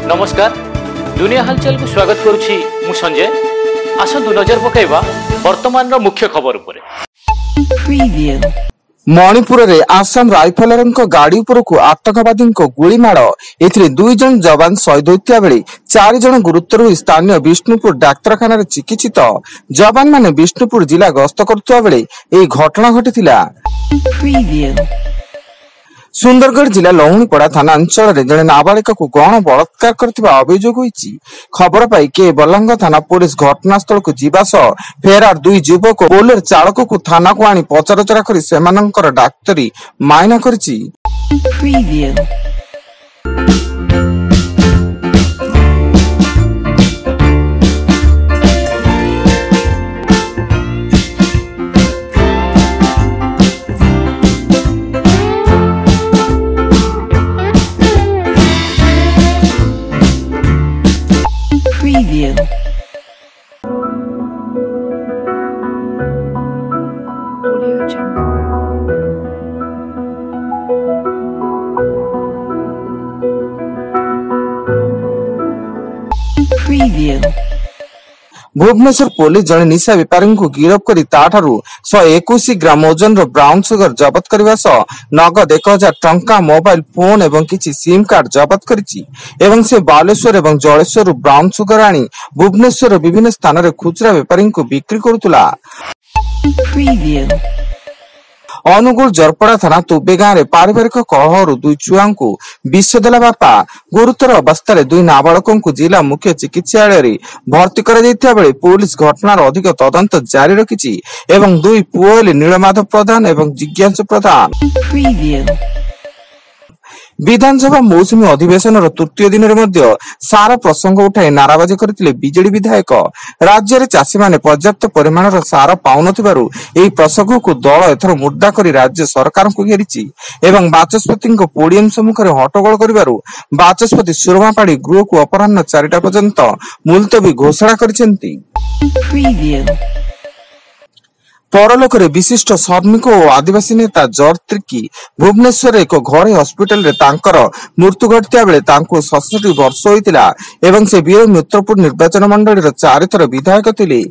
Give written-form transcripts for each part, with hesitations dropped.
नमस्कार दुनिया हालचाल को स्वागत करुछि मु संजय। आसंतु नजर पकाइबा वर्तमान रो मुख्य खबर उपरे। मणिपुर रे आसाम राइफलरଙ୍କ गाड़ी उपरकु आतंकवादीଙ୍କ गुली माड़ एथिरे 2 जन जवान शहीद होइतिया बेले 4 जन गुरुतर होई स्थानीय विष्णुपुर डाक्तरखाना रे चिकित्सित। जवान माने विष्णुपुर जिला गस्त करथुआ बेले एई घटना घटिथिला। सुंदरगढ़ जिला लहुणीपड़ा थाना अंचल रे जने नाबालिका को गण बलात्कार करथिबा अभियोग होईची। खबर पाई के बलांग थाना पुलिस घटनास्थल को जीवा सह फेरार 2 युवक बोलेर चालक को थाना को आनी पचराउचरा करी सेमानंकर डाक्तरी मायना करची। भुवनेश्वर पुलिस जने निशा व्यापारी को गिरफ्त करी ताठारु 121 ग्राम ओजन ब्राउन सुगर जबत करने सह नगद 1000 टंका मोबाइल फोन एवं किछि सिम कार्ड जबत करिछि एवं से बालेश्वर एवं जलेश्वर ब्राउन सुगर आनी भुवनेश्वर विभिन्न स्थान रे खुचरा व्यापारी को बिक्री करुतुला। अनुगुल जरपड़ा थाना तुबे गाँव रे पारिवारिक कलहरु 2 छुआ को विष देला बापा गुरुतर अवस्था 2 नाबालकों को जिला मुख्य चिकित्सालय रे भर्ती करा जायतिया बेले पुलिस घटनार अधिक तदंत जारी रखिछि एवं 2 पुओ नीलमाधव प्रधान एवं जिज्ञासु प्रधान विधानसभा मौसुमी अधिवेशन तृतीय दिन में सारा प्रसंग उठाई नाराबाजी करथिले बीजेडी विधायक। राज्य रे चाषी माने पर्याप्त परिमाण सार पाउनथिबारु एही प्रसंग को दल एथर मुद्दा करी राज्य सरकार को घेरिछि एवं बाचस्पति पोडियम सम्मुख रे हट्टगोल करिबारु बाचस्पति सुरमा पाड़ी गृह को अपराह्न 4टा पर्यंत मुलतवी घोषणा करिसेंती। परलोक रे विशिष्ट श्रमिक और आदिवासी नेता जॉर्ज त्रिकी भुवनेश्वर एक घरे हॉस्पिटल रे तांकर मृत्यु घटिया बेले तांको 67 वर्ष होइतिला एवं से वीर मित्रपुर निर्वाचन मंडली रे 4 थर विधायक थिले।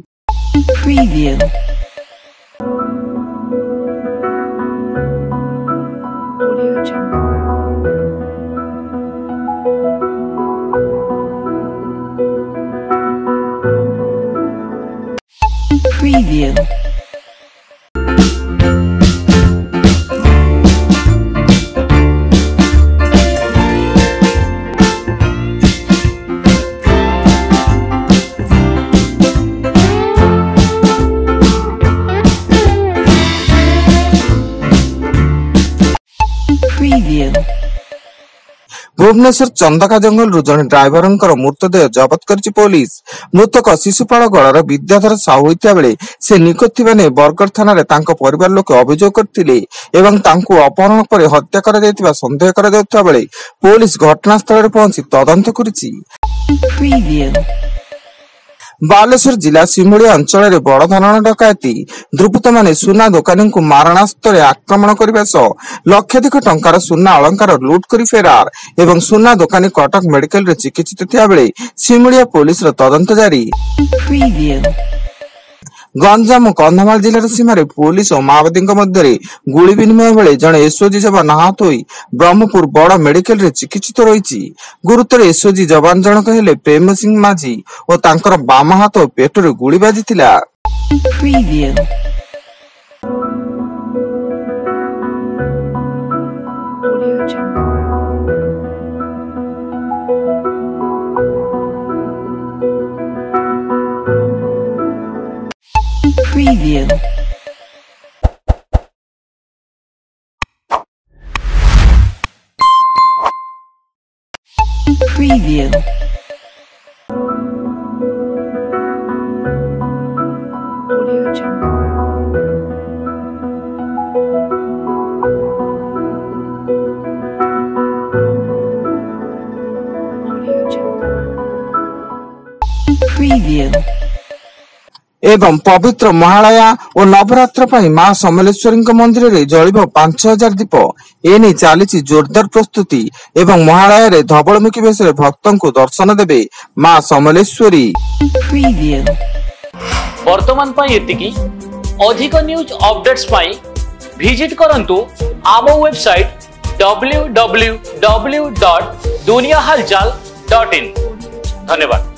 भुवनेश्वर चंदका जंगल जने ड्राइवर मृतदेह जबत करिछि पुलिस। मृतक शिशुपाल गड़र विद्याधर साहू होइतिया बेले से निखोज थिबा ने बरगढ़ थाना रे तांको परिवार लोक अभियोग करथिले एवं तांको अपहरण पर हत्या करा जायतिबा संदेह करा जाउथबा बेले पुलिस घटनास्थल रे पहुंची तदंत करिछि। बालेश्वर जिला सिमुलिया अंचल रे बड़ धरण डकायती दुर्बृत्त माने सुना दुकानी को मारणास्त्र आक्रमण करने सह लक्षाधिक टंकार सुना अलंकार लुट करी फेरार एवं सुना दुकानी कटक मेडिकल रे चिकित्सित थिया बेले सिमुलिया पुलिस रो तदंत जारी। गंजाम कंधमाल जिलार सीमार पुलिस और माओवादी मध्य गुली विनिमय बेले जड़े एसओजी जवान आहत होई ब्रह्मपुर बड़ मेडिकल रे चिकित्सित रही। गुरुतर एसओजी जवान जनक हेले प्रेम सिंह माझी और तांकर बाम हाथ और पेट रे गुली बाजिथिला। Preview. Audio Jungle. Audio Jungle. Preview. एवं पवित्र महालया और नवरात्र पर मां समलेश्वरी मंदिर में जलिब 5000 दीप एने चली जोरदार प्रस्तुति एवं महालया रे धवलमुखी वेश भक्तों को दर्शन देवे मां समलेश्वरी। Preview. वर्तमान पाई एतिकी अधिक न्यूज अपडेट्स पाई विजिट करंतु आम वेबसाइट www.duniyahalchal.in। धन्यवाद।